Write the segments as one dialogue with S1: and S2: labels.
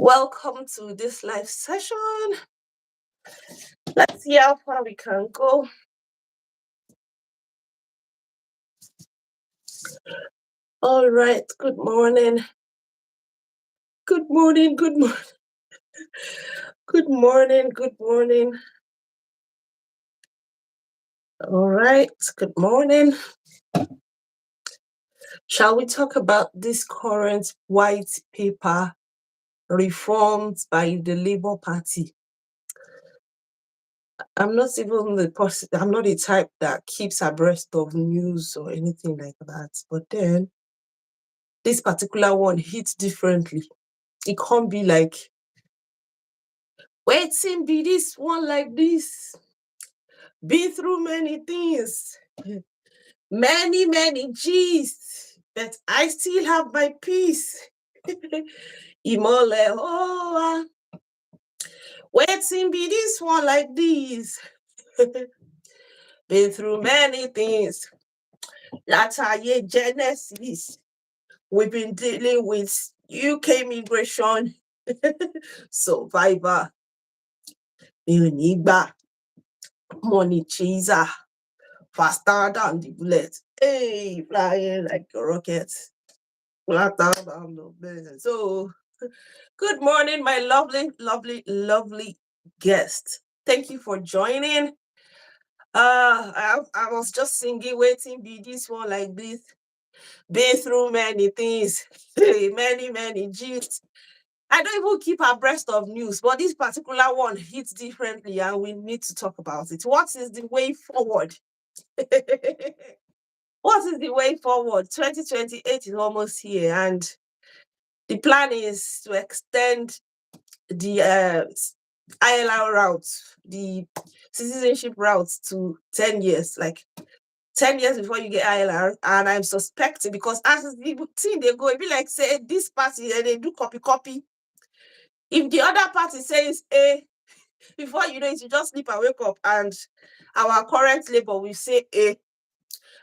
S1: Welcome to this live session. Let's see how far we can go. All right, good morning. Good morning, good morning. Good morning, good morning. All right, good morning. Shall we talk about this current white paper reforms by the Labour Party? I'm not even the person, I'm not the type that keeps abreast of news or anything like that. But then this particular one hits differently. It can't be like, waiting be this one like this. Been through many things, many G's, but I still have my peace. Imole, oh, waiting be this one like this. Been through many things. That's our year Genesis. We've been dealing with UK immigration, survivor, Unigba, money chaser, faster than the bullet. Hey, flying like a rocket. So, good morning, my lovely guest. Thank you for joining. I was just singing, waiting be this one like this. Been through many things, many G's. I don't even keep abreast of news, but this particular one hits differently, and we need to talk about it. What is the way forward? What is the way forward? 2028 is almost here, and the plan is to extend the ILR route, the citizenship route, to 10 years, like 10 years before you get ILR. And I'm suspecting, because as the thing they go, it be like, say, this party, and they do copy. If the other party says A, before you know it, you just sleep and wake up, and our current Labour will say A.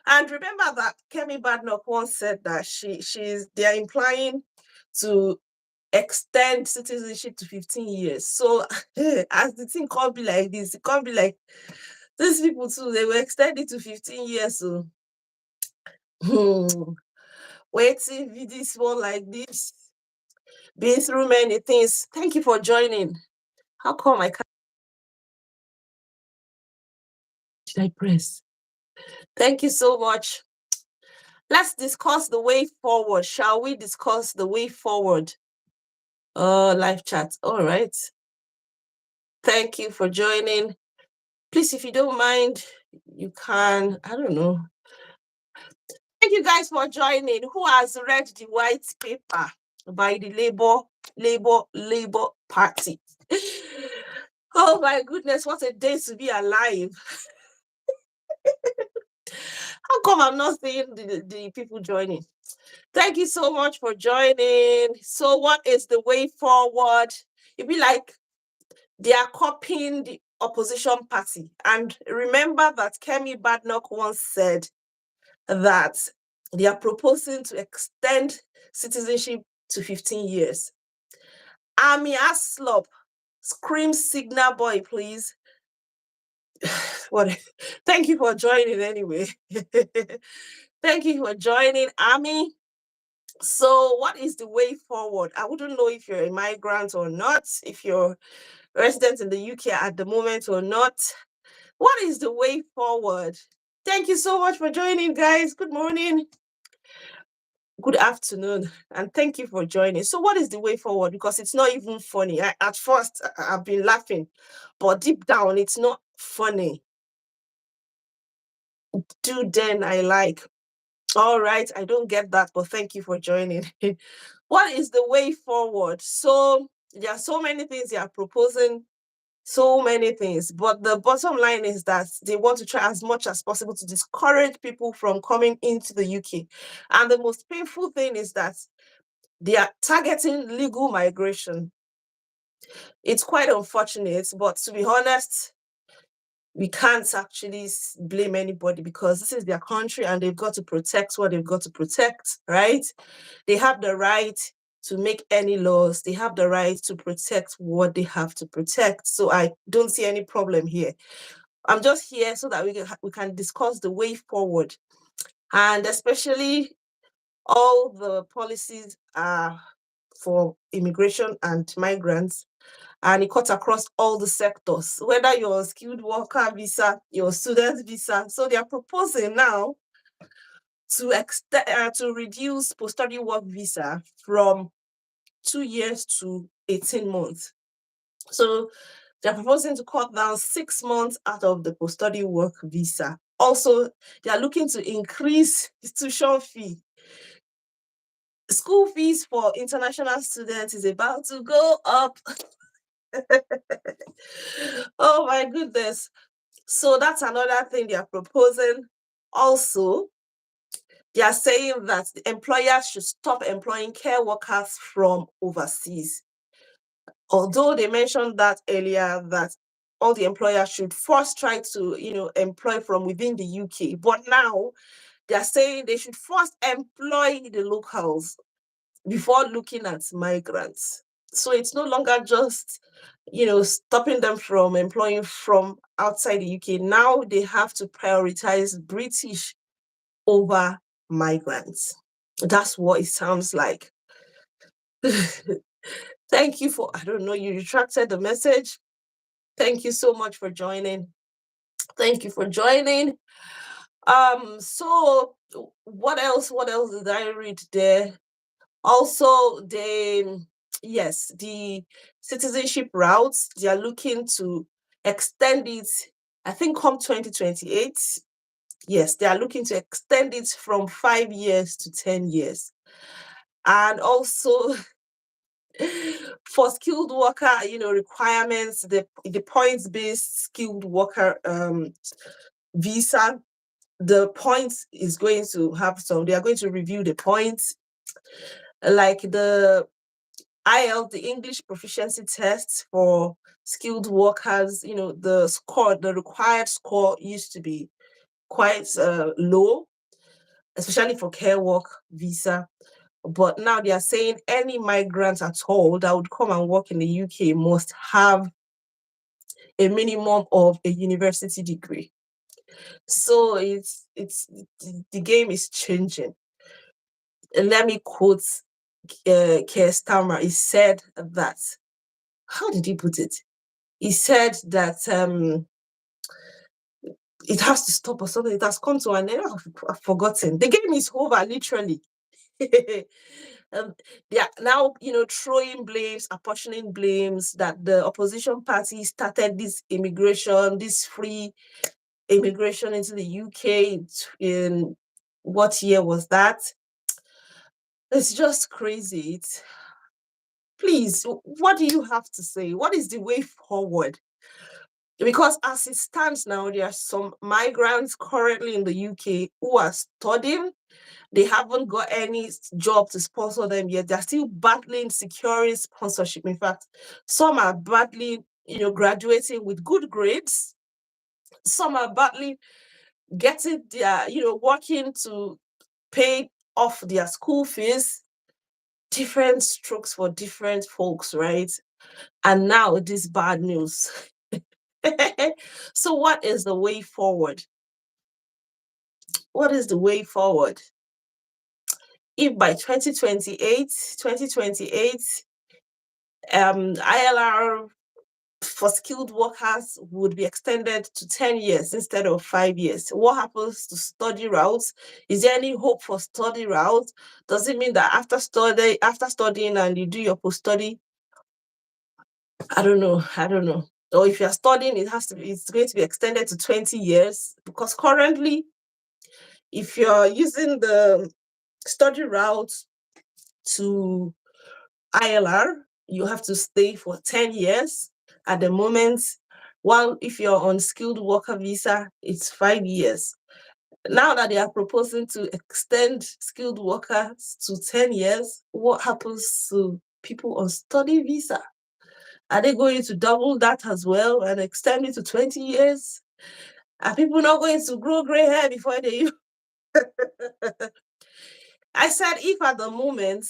S1: And remember that Kemi Badnoch once said that they are implying to extend citizenship to 15 years. So as the thing can't be like this, it can't be like these people too, they will extend it to 15 years. So waiting for this one like this. Been through many things. Thank you for joining. How come I can't? Did I press? Thank you so much. Let's discuss the way forward. Shall we discuss the way forward? Live chat. All right. Thank you for joining. Please, if you don't mind, you can, I don't know. Thank you guys for joining. Who has read the white paper by the Labour Party? Oh my goodness, what a day to be alive. How come I'm not seeing the people joining? Thank you so much for joining. So what is the way forward? It'd be like they are copying the opposition party. And remember that Kemi Badnoch once said that they are proposing to extend citizenship to 15 years. Army Aslop, scream signal boy, please. What? Thank you for joining anyway. Thank you for joining, Army. So what is the way forward? I wouldn't know if you're a migrant or not, if you're resident in the UK at the moment or not. What is the way forward? Thank you so much for joining, guys. Good morning. Good afternoon, and thank you for joining. So what is the way forward? Because it's not even funny. At first, I've been laughing, but deep down, it's not funny. Do then I like. All right, I don't get that, but thank you for joining. What is the way forward? So there are so many things they are proposing, so many things, but the bottom line is that they want to try as much as possible to discourage people from coming into the UK. And the most painful thing is that they are targeting legal migration. It's quite unfortunate, but to be honest, we can't actually blame anybody, because this is their country and they've got to protect what they've got to protect, right? They have the right to make any laws. They have the right to protect what they have to protect. So I don't see any problem here. I'm just here so that we can discuss the way forward, and especially all the policies are for immigration and migrants, and it cuts across all the sectors, whether you're a skilled worker visa, your student visa. So they are proposing now to reduce post-study work visa from 2 years to 18 months. So they're proposing to cut down 6 months out of the post-study work visa. Also, they are looking to increase tuition fee. School fees for international students is about to go up. Oh my goodness. So that's another thing they are proposing. Also, they are saying that the employers should stop employing care workers from overseas. Although they mentioned that earlier, that all the employers should first try to, employ from within the UK. But now they are saying they should first employ the locals before looking at migrants. So it's no longer just, stopping them from employing from outside the UK. Now they have to prioritize British over migrants. That's what it sounds like. Thank you for, I don't know, you retracted the message. Thank you so much for joining. Thank you for joining. So what else did I read there? Also, the citizenship routes, they are looking to extend it, I think, come 2028. Yes, they are looking to extend it from 5 years to 10 years. And also, for skilled worker, requirements, the points-based skilled worker visa, the points is going to have they are going to review the points, like the IELTS, the English proficiency tests for skilled workers. The required score used to be quite low, especially for care work visa. But now they are saying any migrant at all that would come and work in the UK must have a minimum of a university degree. So the game is changing. And let me quote Keir Starmer. He said that, how did he put it? He said that it has to stop or something. It has come to an end. I've forgotten. The game is over, literally. They are now, throwing blames, apportioning blames that the opposition party started this free immigration into the UK in what year was that? It's just crazy. Please, what do you have to say? What is the way forward? Because as it stands now, there are some migrants currently in the UK who are studying. They haven't got any job to sponsor them yet. They're still battling securing sponsorship. In fact, some are battling, graduating with good grades. Some are battling getting their, working to pay off their school fees. Different strokes for different folks, right? And now this bad news. So what is the way forward? What is the way forward? If by 2028, ILR for skilled workers would be extended to 10 years instead of 5 years. What happens to study routes? Is there any hope for study routes? Does it mean that after studying and you do your post-study? I don't know. Or if you're studying, it's going to be extended to 20 years, because currently, if you're using the study route to ILR, you have to stay for 10 years at the moment. While if you're on skilled worker visa, it's 5 years. Now that they are proposing to extend skilled workers to 10 years, what happens to people on study visa? Are they going to double that as well and extend it to 20 years? Are people not going to grow gray hair before they I said, if at the moment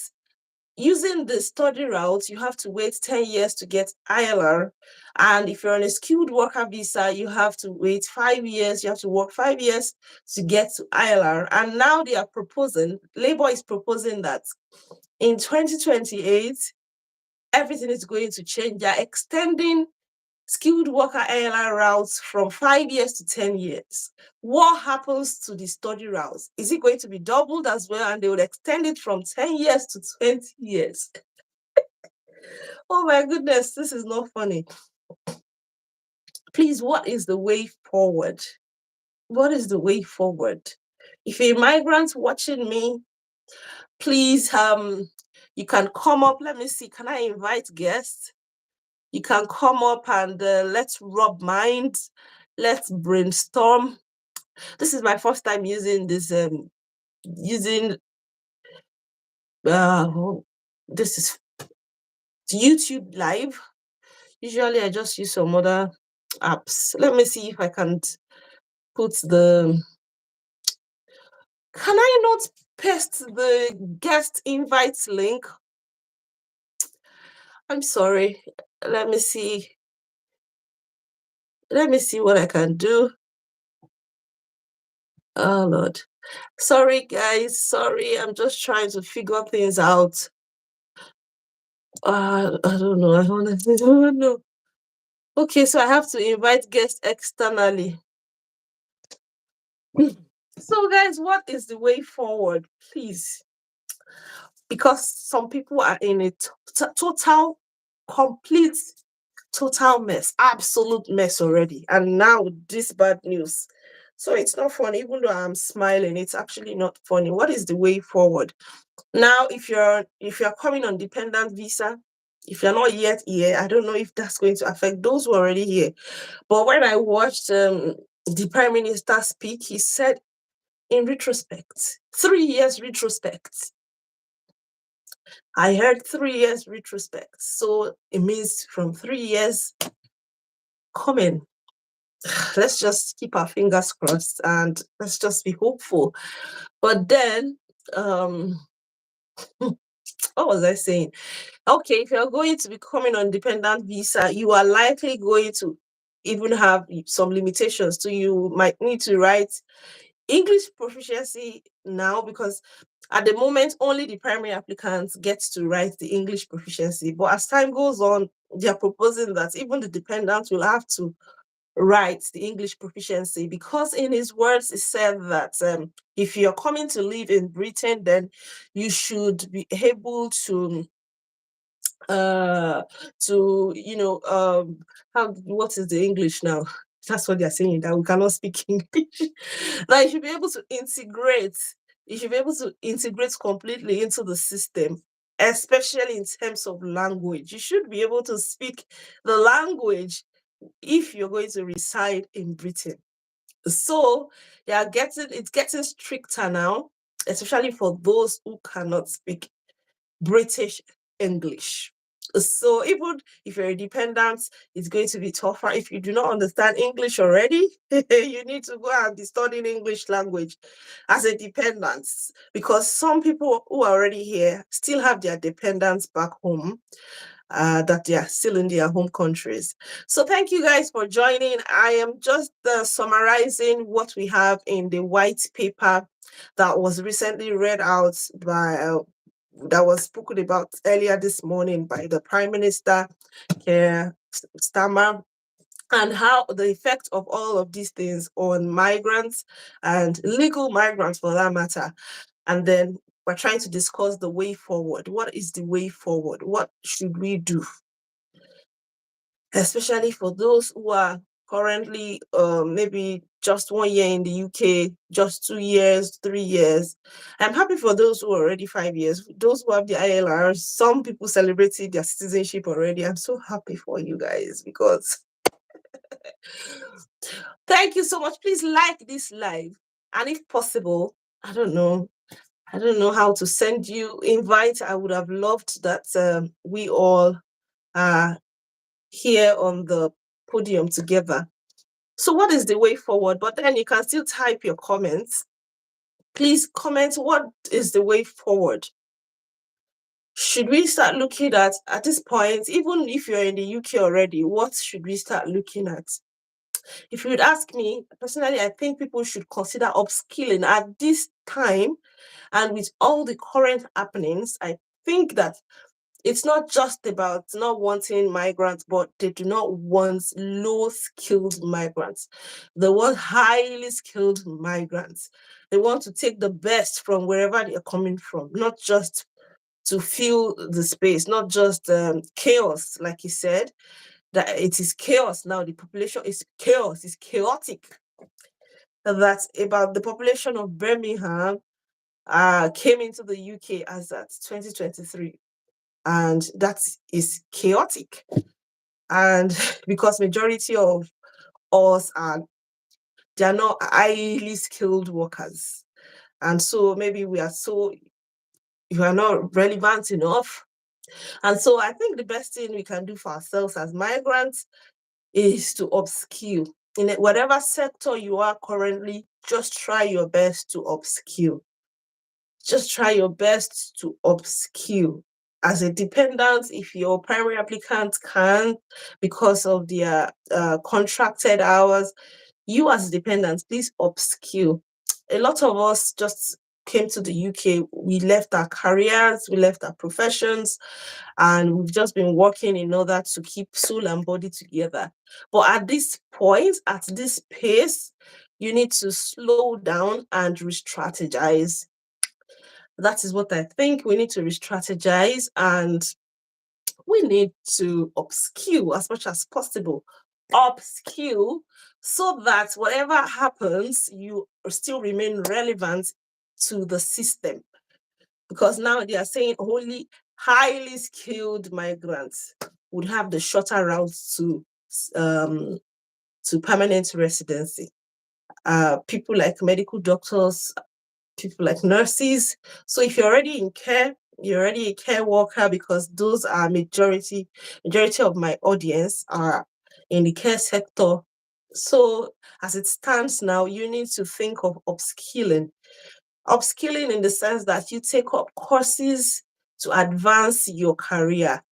S1: using the study route, you have to wait 10 years to get ILR. And if you're on a skilled worker visa, you have to wait 5 years. You have to work 5 years to get to ILR. And now they are proposing, Labour is proposing that in 2028, everything is going to change. They're extending skilled worker ILR routes from 5 years to 10 years. What happens to the study routes? Is it going to be doubled as well? And they will extend it from 10 years to 20 years. Oh my goodness, this is not funny. Please, what is the way forward? What is the way forward? If a migrant watching me, please, you can come up. Let me see. Can I invite guests? You can come up and let's rub minds. Let's brainstorm. This is my first time using this. This is YouTube Live. Usually, I just use some other apps. Let me see if I can put the. Can I not paste the guest invites link? I'm sorry. Let me see. Let me see what I can do. Oh, Lord. Sorry, guys. Sorry. I'm just trying to figure things out. I don't know. I honestly don't know. Okay, so I have to invite guests externally. So, guys, what is the way forward, please? Because some people are in a total, complete, total mess, absolute mess already. And now this bad news. So it's not funny, even though I'm smiling, it's actually not funny. What is the way forward? Now, if you're coming on dependent visa, if you're not yet here, I don't know if that's going to affect those who are already here. But when I watched the Prime Minister speak, he said, in retrospect, 3 years retrospect. I heard 3 years retrospect. So it means from 3 years coming. Let's just keep our fingers crossed and let's just be hopeful. But then, what was I saying? Okay, if you're going to be coming on dependent visa, you are likely going to even have some limitations. So you might need to write English proficiency now, because at the moment, only the primary applicants get to write the English proficiency. But as time goes on, they are proposing that even the dependents will have to write the English proficiency, because in his words, he said that if you're coming to live in Britain, then you should be able to what is the English now? That's what they're saying, that we cannot speak English. That you should be able to integrate. You should be able to integrate completely into the system, especially in terms of language. You should be able to speak the language if you're going to reside in Britain. So it's getting stricter now, especially for those who cannot speak British English. So even if you're a dependent, it's going to be tougher. If you do not understand English already, you need to go and be studying English language as a dependent, because some people who are already here still have their dependents back home. That they are still in their home countries. So thank you guys for joining. I am just summarizing what we have in the white paper that was recently read out by that was spoken about earlier this morning by the Prime Minister, Keir Starmer, and how the effect of all of these things on migrants and legal migrants for that matter. And then we're trying to discuss the way forward. What is the way forward? What should we do? Especially for those who are currently maybe just 1 year in the UK, just 2 years, 3 years. I'm happy for those who are already 5 years, those who have the ILR. Some people celebrated their citizenship already. I'm so happy for you guys, because thank you so much. Please like this live. And if possible, I don't know how to send you invite. I would have loved that we all are here on the podium together. So what is the way forward? But then you can still type your comments. Please comment, what is the way forward? should we start looking at this point, even if you're in the UK already, what should we start looking at? If you would ask me, personally, I think people should consider upskilling at this time. And with all the current happenings, I think that it's not just about not wanting migrants, but they do not want low skilled migrants. They want highly skilled migrants. They want to take the best from wherever they're coming from, not just to fill the space, not just chaos, like you said, that it is chaos now. The population is chaos, it's chaotic. That's about the population of Birmingham came into the UK as at 2023, and that is chaotic. And because majority of us they are not highly skilled workers, and so maybe you are not relevant enough. And so I think the best thing we can do for ourselves as migrants is to upskill. In whatever sector you are currently, just try your best to upskill. Just try your best to upskill. As a dependent, if your primary applicant can, because of their contracted hours, you as dependents, please upskill. A lot of us just came to the UK, we left our careers, we left our professions, and we've just been working in order to keep soul and body together. But at this point, at this pace, you need to slow down and re-strategize. That is what I think. We need to re-strategize, and we need to upskill as much as possible. Upskill so that whatever happens, you still remain relevant to the system. Because now they are saying only highly skilled migrants would have the shorter routes to permanent residency. People like medical doctors, people like nurses. So if you're already in care, you're already a care worker, because those are majority of my audience are in the care sector. So as it stands now, you need to think of upskilling. Upskilling in the sense that you take up courses to advance your career.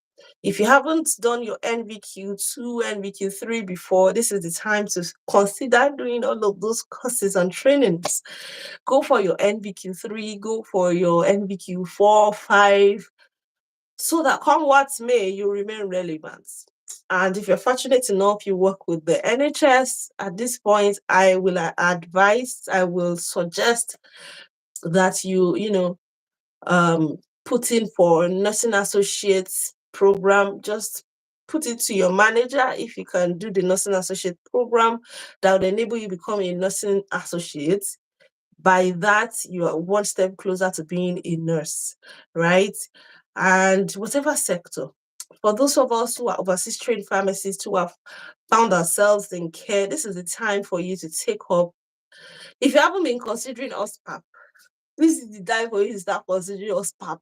S1: If you haven't done your NVQ2, NVQ3 before, this is the time to consider doing all of those courses and trainings. Go for your NVQ3, go for your NVQ4, 5, so that come what may, you remain relevant. And if you're fortunate enough, you work with the NHS, at this point, I will advise, I will suggest that put in for nursing associates program. Just put it to your manager if you can do the nursing associate program that would enable you become a nursing associate. By that, you are one step closer to being a nurse, right? And whatever sector, for those of us who are overseas trained pharmacists who have found ourselves in care, this is the time for you to take up. If you haven't been considering OSPAP, this is the time for you to start considering OSPAP.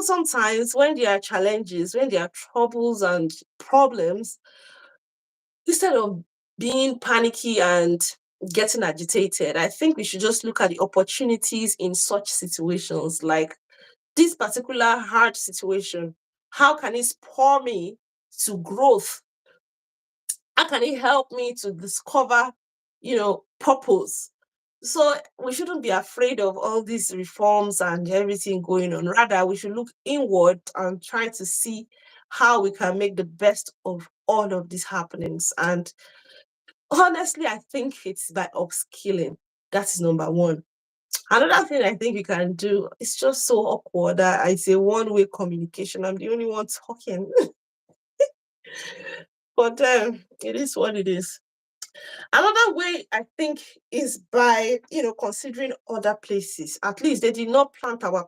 S1: Sometimes when there are challenges, when there are troubles and problems, instead of being panicky and getting agitated, I think we should just look at the opportunities in such situations, like this particular hard situation. How can it spur me to growth? How can it help me to discover, purpose? So we shouldn't be afraid of all these reforms and everything going on. Rather, we should look inward and try to see how we can make the best of all of these happenings. And honestly, I think it's by upskilling. That is number one. Another thing I think we can do, it's just so awkward that it's a one-way communication. I'm the only one talking. But it is what it is. Another way I think is by considering other places. At least they did not plant our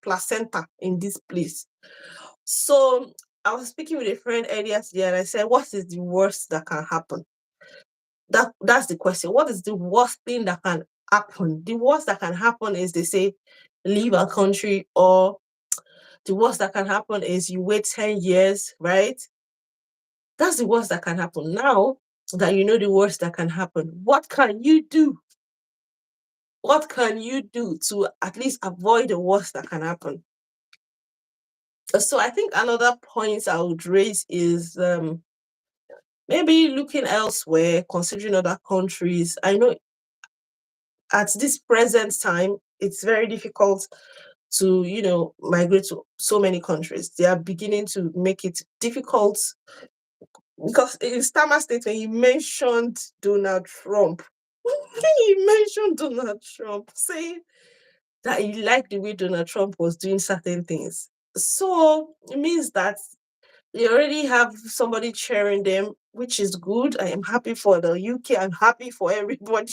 S1: placenta in this place. So I was speaking with a friend earlier today, and I said, "What is the worst that can happen?" That's the question. What is the worst thing that can happen? The worst that can happen is they say leave our country, or the worst that can happen is you wait 10 years, right? That's the worst that can happen. Now that you know the worst that can happen, what can you do? What can you do to at least avoid the worst that can happen? So I think another point I would raise is maybe looking elsewhere, considering other countries. I know at this present time, it's very difficult to, migrate to so many countries. They are beginning to make it difficult because in Starmer's statement, he mentioned Donald Trump. He mentioned Donald Trump, saying that he liked the way Donald Trump was doing certain things. So it means that they already have somebody cheering them, which is good. I am happy for the UK. I'm happy for everybody.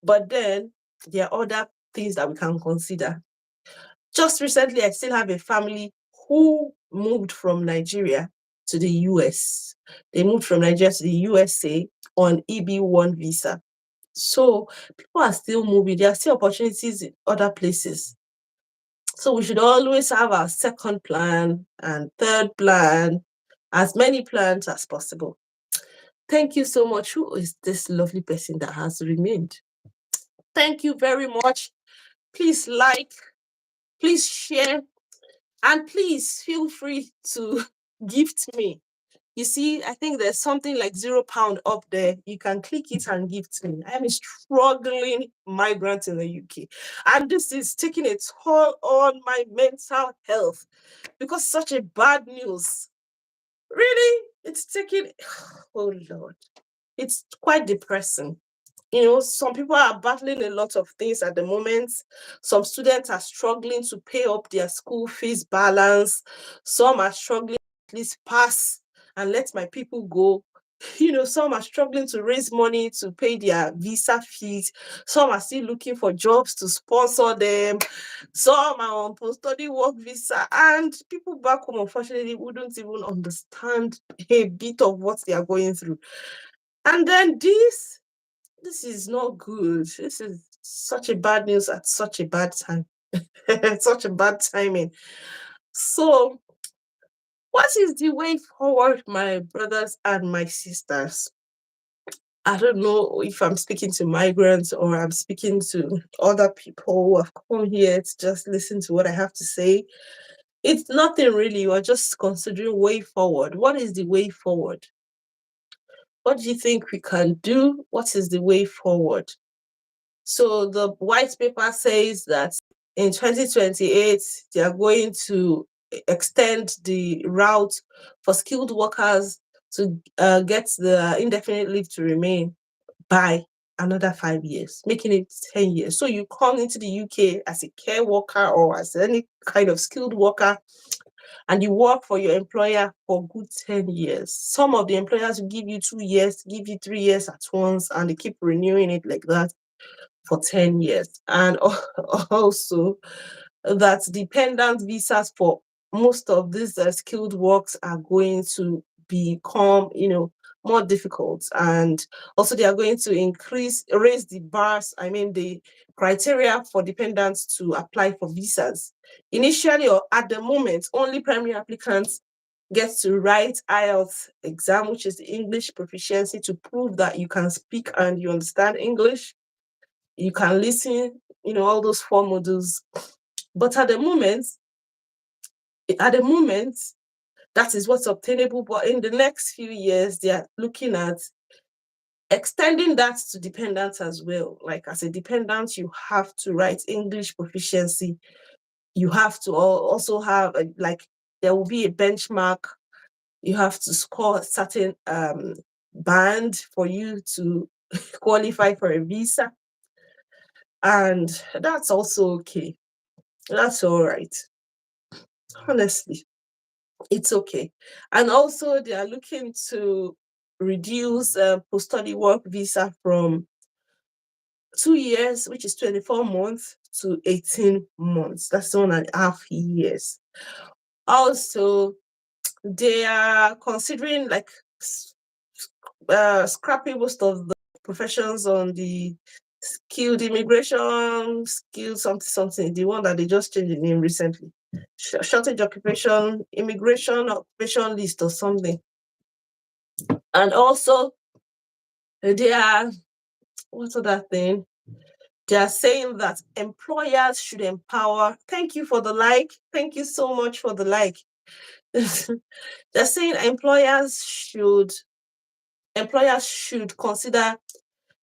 S1: But then there are other things that we can consider. Just recently, I still have a family who moved from Nigeria to the US. They moved from Nigeria to the USA on EB1 visa. So people are still moving. There are still opportunities in other places. So we should always have our second plan and third plan, as many plans as possible. Thank you so much. Who is this lovely person that has remained? Thank you very much. Please like, please share, and please feel free to gift me. You see, I think there's something like £0 up there. You can click it and gift me. I'm a struggling migrant in the UK. And this is taking a toll on my mental health because such a bad news. Really? It's taking, oh Lord. It's quite depressing. Some people are battling a lot of things at the moment. Some students are struggling to pay up their school fees balance. Some are struggling to at least pass and let my people go. Some are struggling to raise money to pay their visa fees. Some are still looking for jobs to sponsor them. Some are on post-study work visa. And people back home, unfortunately, wouldn't even understand a bit of what they are going through. And then this is not good. This is such a bad news at such a bad time. Such a bad timing. So, what is the way forward, my brothers and my sisters? I don't know if I'm speaking to migrants or I'm speaking to other people who have come here to just listen to what I have to say. It's nothing really. We're just considering way forward. What is the way forward? What do you think we can do? What is the way forward? So the white paper says that in 2028, they are going to extend the route for skilled workers to get the indefinite leave to remain by another 5 years, making it 10 years. So you come into the UK as a care worker or as any kind of skilled worker, and you work for your employer for good 10 years. Some of the employers will give you 2 years, give you 3 years at once, and they keep renewing it like that for 10 years. And also that dependent visas for most of these skilled works are going to become, more difficult. And also they are going to raise the bars, the criteria for dependents to apply for visas. Initially, or at the moment, only primary applicants get to write IELTS exam, which is the English proficiency, to prove that you can speak and you understand English. You can listen, all those 4 modules. But at the moment, that is what's obtainable. But in the next few years, they are looking at extending that to dependents as well. Like as a dependent, you have to write English proficiency. You have to also have there will be a benchmark. You have to score a certain band for you to qualify for a visa. And that's also okay. That's all right. Honestly, it's okay. And also, they are looking to reduce post-study work visa from 2 years, which is 24 months, to 18 months. That's 1.5 years. Also, they are considering scrapping most of the professions on the skilled immigration, skilled something, the one that they just changed the name recently. Shortage occupation, immigration occupation list or something. And also, they are, what's other thing? They are saying that employers should empower. Thank you for the like. Thank you so much for the like. They're saying employers should consider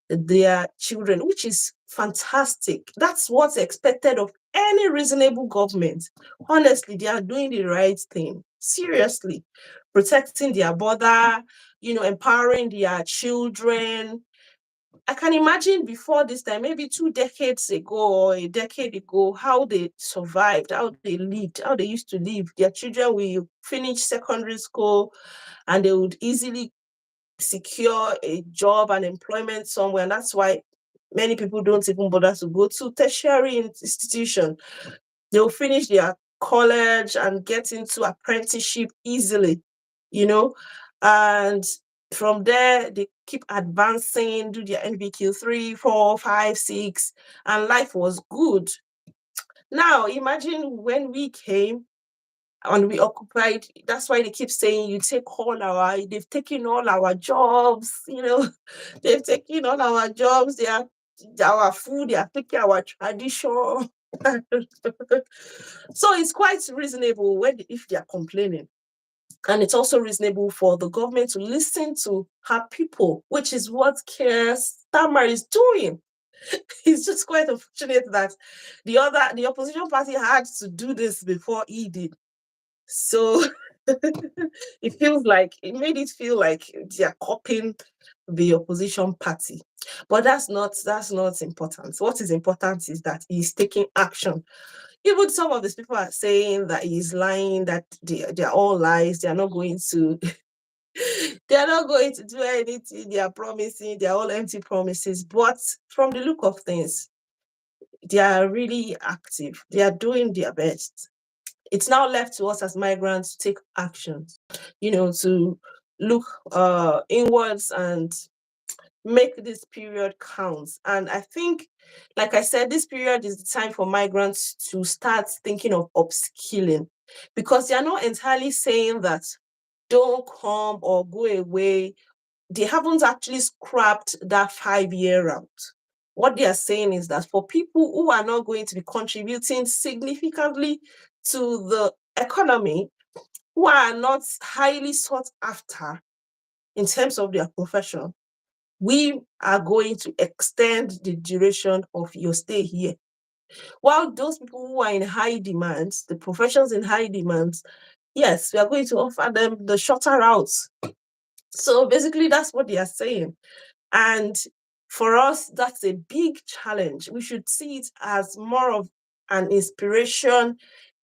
S1: their children, which is fantastic. That's what's expected of any reasonable government. Honestly, they are doing the right thing. Seriously, protecting their border, empowering their children. I can imagine before this time, maybe 2 decades ago or a decade ago, how they survived, how they lived, how they used to live. Their children will finish secondary school and they would easily secure a job and employment somewhere. And that's why many people don't even bother to go to tertiary institution. They'll finish their college and get into apprenticeship easily, you know, and from there they keep advancing, do their NVQ 3, 4, 5, 6, and life was good. Now imagine when we came and we occupied. That's why they keep saying they've taken all our jobs, they've taken all our jobs, they are our food, they are taking our tradition. So it's quite reasonable if they are complaining. And it's also reasonable for the government to listen to her people, which is what Keir Starmer is doing. It's just quite unfortunate that the opposition party had to do this before he did. So it made it feel like they're copying the opposition party. But that's not important. What is important is that he's taking action. Even some of these people are saying that he's lying, that they're all lies, they're not going to do anything, they are promising, they're all empty promises. But from the look of things, they are really active, they are doing their best. It's now left to us as migrants to take action, to look inwards and make this period count. And I think, like I said, this period is the time for migrants to start thinking of upskilling, because they are not entirely saying that don't come or go away. They haven't actually scrapped that 5-year route. What they are saying is that for people who are not going to be contributing significantly to the economy, who are not highly sought after in terms of their profession, we are going to extend the duration of your stay here. While those people who are in high demand, the professions in high demand, yes, we are going to offer them the shorter routes. So basically, that's what they are saying. And for us, that's a big challenge. We should see it as more of an inspiration,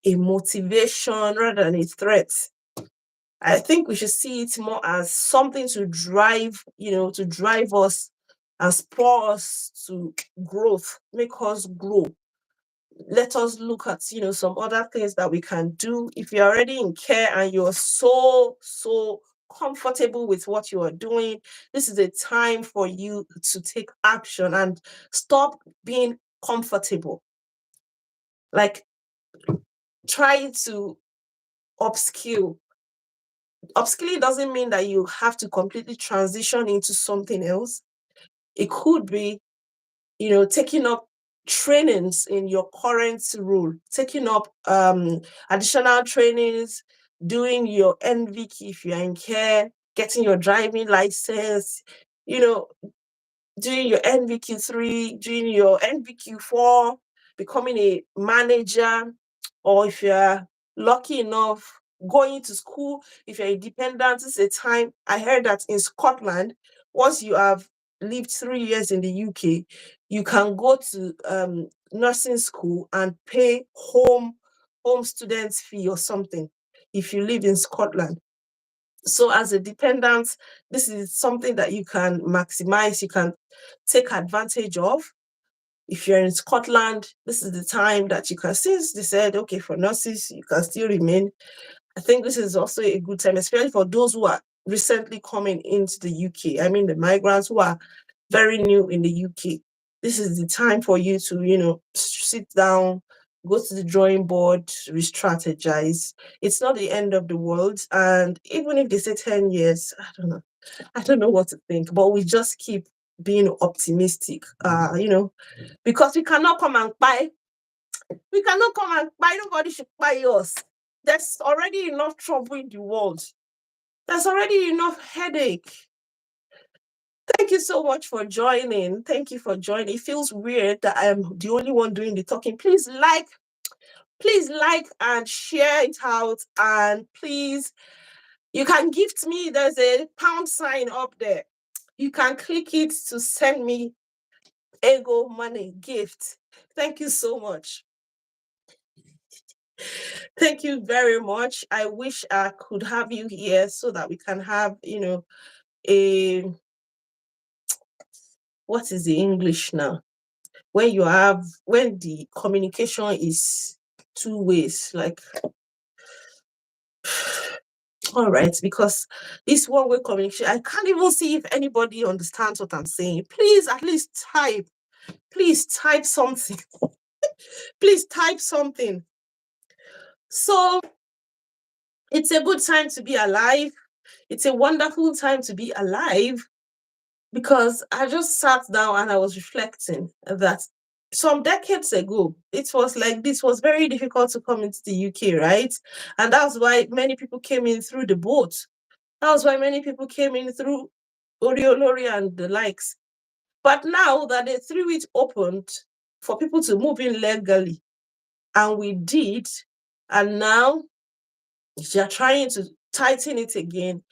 S1: a motivation rather than a threat. I think we should see it more as something to drive us and spur us to growth, make us grow. Let us look at, some other things that we can do. If you're already in care and you're so comfortable with what you are doing, this is a time for you to take action and stop being comfortable. Like, try to upskill. Upskilling doesn't mean that you have to completely transition into something else. It could be, taking up trainings in your current role, taking up additional trainings, doing your NVQ if you're in care, getting your driving license, doing your NVQ 3, doing your NVQ 4, becoming a manager, or if you're lucky enough, going to school. If you're a dependent, it's a time. I heard that in Scotland, once you have lived 3 years in the UK, you can go to nursing school and pay home students fee or something if you live in Scotland. So as a dependent, this is something that you can maximize, you can take advantage of. If you're in Scotland, this is the time that you can, since they said, okay, for nurses, you can still remain. I think this is also a good time, especially for those who are recently coming into the UK. I mean, the migrants who are very new in the UK. This is the time for you to, sit down, go to the drawing board, re-strategize. It's not the end of the world. And even if they say 10 years, I don't know what to think, but we just keep being optimistic. Because we cannot come and buy. We cannot come and buy. Nobody should buy us. There's already enough trouble in the world. There's already enough headache. Thank you so much for joining. Thank you for joining. It feels weird that I'm the only one doing the talking. Please like and share it out. And please, you can gift me. There's a pound sign up there. You can click it to send me ego money gift. Thank you so much. Thank you very much. I wish I could have you here so that we can have, a what is the English now? When the communication is two ways, like all right, because this one-way communication, I can't even see if anybody understands what I'm saying. Please at least type. Please type something. Please type something. So it's a good time to be alive. It's a wonderful time to be alive, because I just sat down and I was reflecting that some decades ago, it was like this was very difficult to come into the UK, right? And that's why many people came in through the boat. That was why many people came in through Oriolori and the likes. But now that they threw it opened for people to move in legally, and we did, and now they're trying to tighten it again.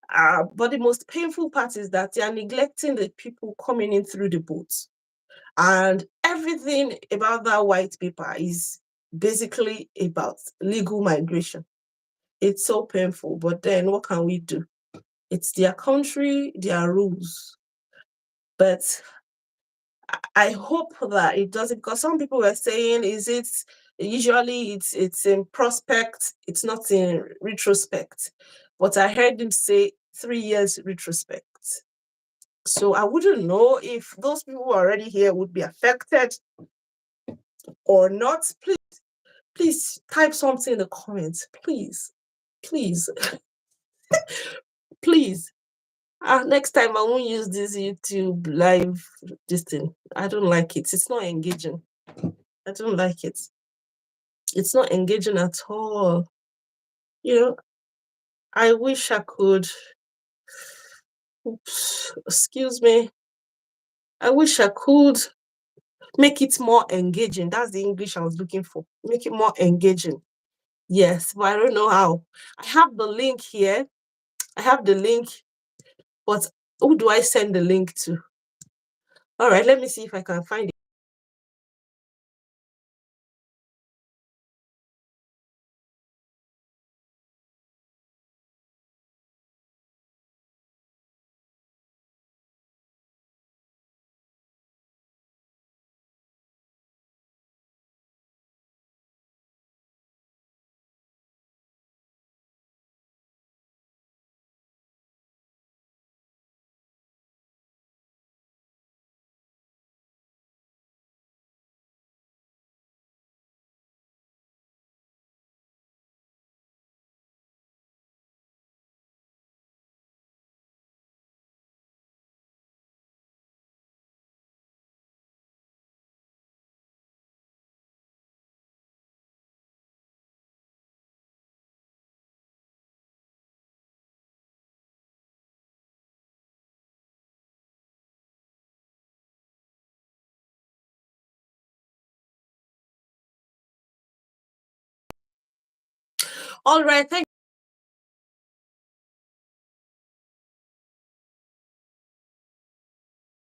S1: But the most painful part is that they are neglecting the people coming in through the boats. And everything about that white paper is basically about legal migration. It's so painful, but then what can we do? It's their country, their rules. But I hope that it doesn't, because some people were saying, is it usually it's in prospect, it's not in retrospect. But I heard him say 3 years retrospect. So I wouldn't know if those people who are already here would be affected or not. Please type something in the comments. Please. Please. Next time I won't use this YouTube live this thing. I don't like it. It's not engaging. I don't like it. It's not engaging at all. I wish I could. Oops, excuse me. I wish I could make it more engaging. That's the English I was looking for. Make it more engaging. Yes, but I don't know how. I have the link here. But who do I send the link to? All right, let me see if I can find it. All right, thank